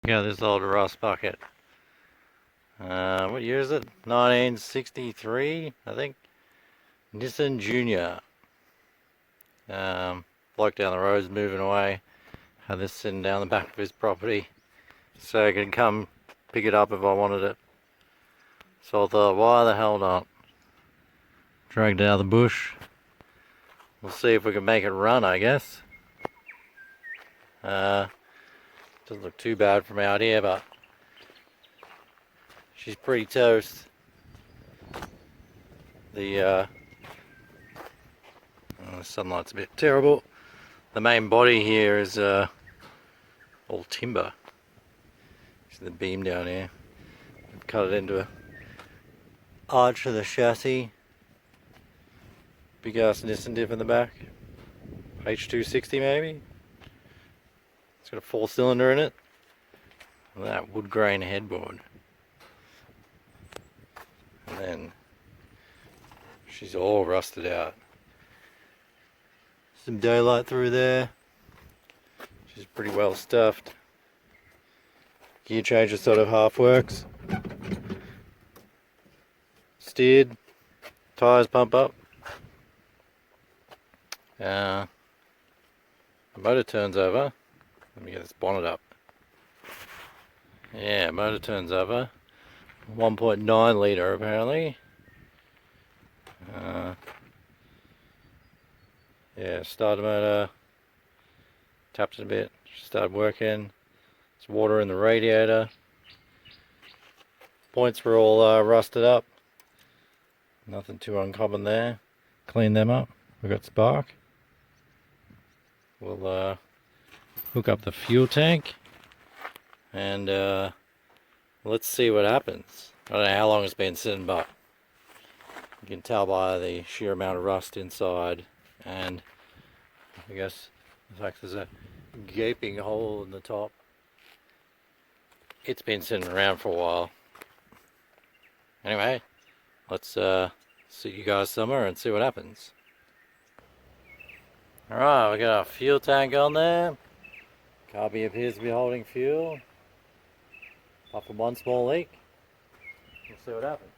Yeah, this old rust bucket. What year is it? 1963, I think. Nissan Junior. Bloke down the road's moving away. Had this sitting down the back of his property, so I could come pick it up if I wanted it. So I thought, why the hell not? Dragged it out of the bush. We'll see if we can make it run, I guess. Doesn't look too bad from out here, but she's pretty toast. The sunlight's a bit terrible. The main body here is all timber. See the beam down here. I've cut it into a arch of the chassis. Big ass Nissan diff in the back. H260 maybe. It's got a 4-cylinder in it. And that wood grain headboard. And then she's all rusted out. Some daylight through there. She's pretty well stuffed. Gear changer sort of half works. Steered. Tires pump up. The motor turns over. Let me get this bonnet up. Yeah, motor turns over. 1.9 litre apparently. Yeah, starter motor. Tapped it a bit. Started working. There's water in the radiator. Points were all rusted up. Nothing too uncommon there. Clean them up. We've got spark. We'll hook up the fuel tank and let's see what happens. I don't know how long it's been sitting, but you can tell by the sheer amount of rust inside, and I guess the fact there's a gaping hole in the top. It's been sitting around for a while. Anyway, let's see you guys somewhere and see what happens. Alright, we got our fuel tank on there. Carby appears to be holding fuel. Apart from one small leak. We'll see what happens.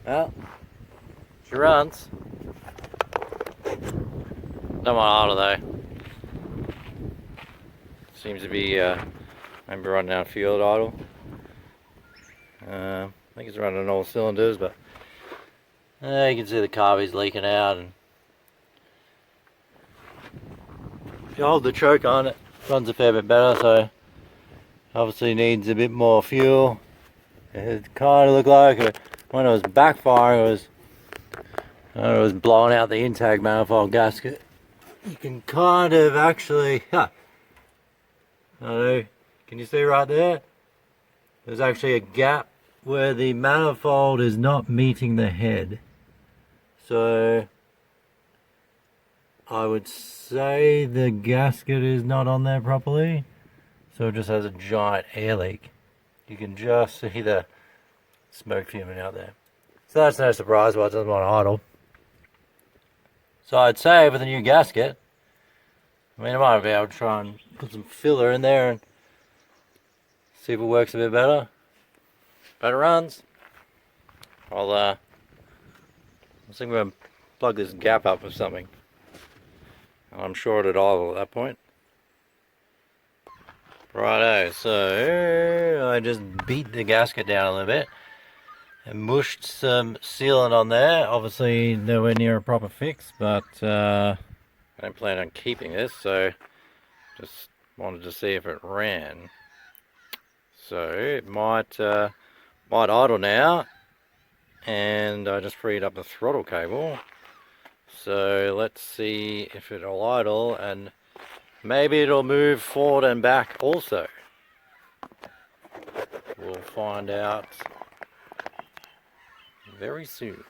Well, she runs. Don't want idle though. Seems to be maybe running out of fuel at idle. I think it's running on all cylinders, but you can see the carby's leaking out, and if you hold the choke on it, runs a fair bit better, so obviously needs a bit more fuel. It kind of looked like when it was backfiring, it was blowing out the intake manifold gasket. You can kind of actually, I don't know, can you see right there? There's actually a gap where the manifold is not meeting the head. So I would say the gasket is not on there properly. So it just has a giant air leak. You can just see the smoke fuming out there. So that's no surprise why it doesn't want to idle. So I'd say with a new gasket, I mean, I might be able to try and put some filler in there and see if it works a bit better. But it runs. I think we're going to plug this gap up with something. I'm sure it'd idle at that point. Righto, so I just beat the gasket down a little bit and mushed some sealant on there. Obviously nowhere near a proper fix, but I don't plan on keeping this, so just wanted to see if it ran. So it might idle now, and I just freed up the throttle cable. So let's see if it'll idle, and maybe it'll move forward and back also. We'll find out very soon.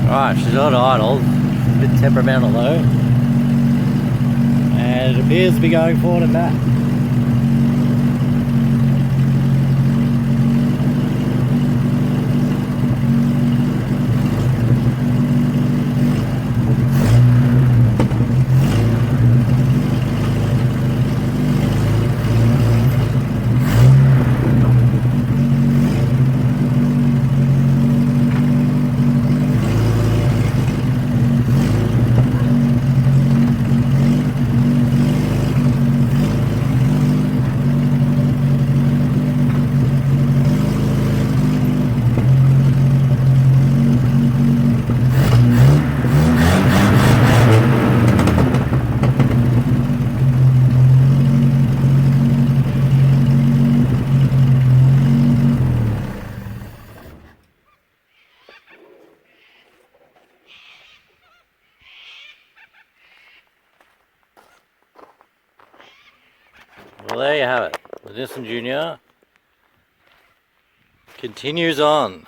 Alright, she's not idle, a bit temperamental though, and it appears to be going forward and back. Well, there you have it. The Nissan Junior continues on.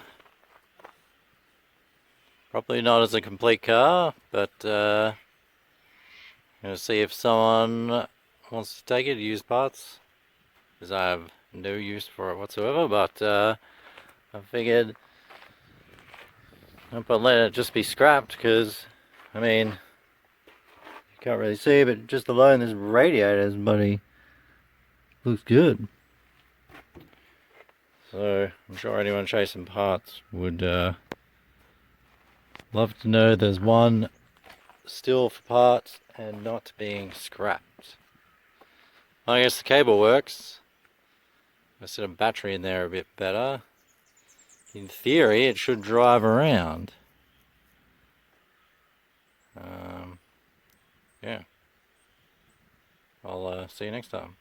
Probably not as a complete car, but I'm going to see if someone wants to take it, use parts, because I have no use for it whatsoever, but I figured I'm not letting it just be scrapped, because, I mean, you can't really see, but just alone this radiator's buddy looks good. So I'm sure anyone chasing parts would love to know there's one still for parts and not being scrapped. I guess the cable works. I set a battery in there a bit better. In theory, it should drive around. Yeah. I'll see you next time.